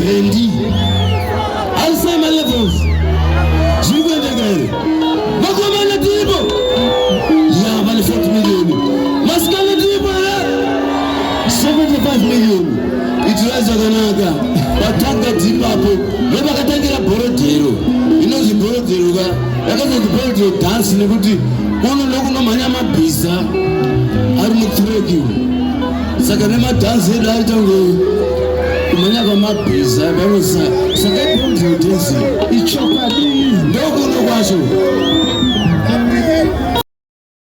bendi alisema levels zikwende gari makomana tipo ya vale 40 million maskana tipo 75 million itiraza kanaka batanga tipapo leba katangira borodero inozi borodero ka yakazi borodero dance nekuti kono lokuno manya mabhiza ari mutreki saka nemadhansi edu aitango kumanya kwamabhiza vanosa saka iborodero dance ichokwadi ndokuno kwacho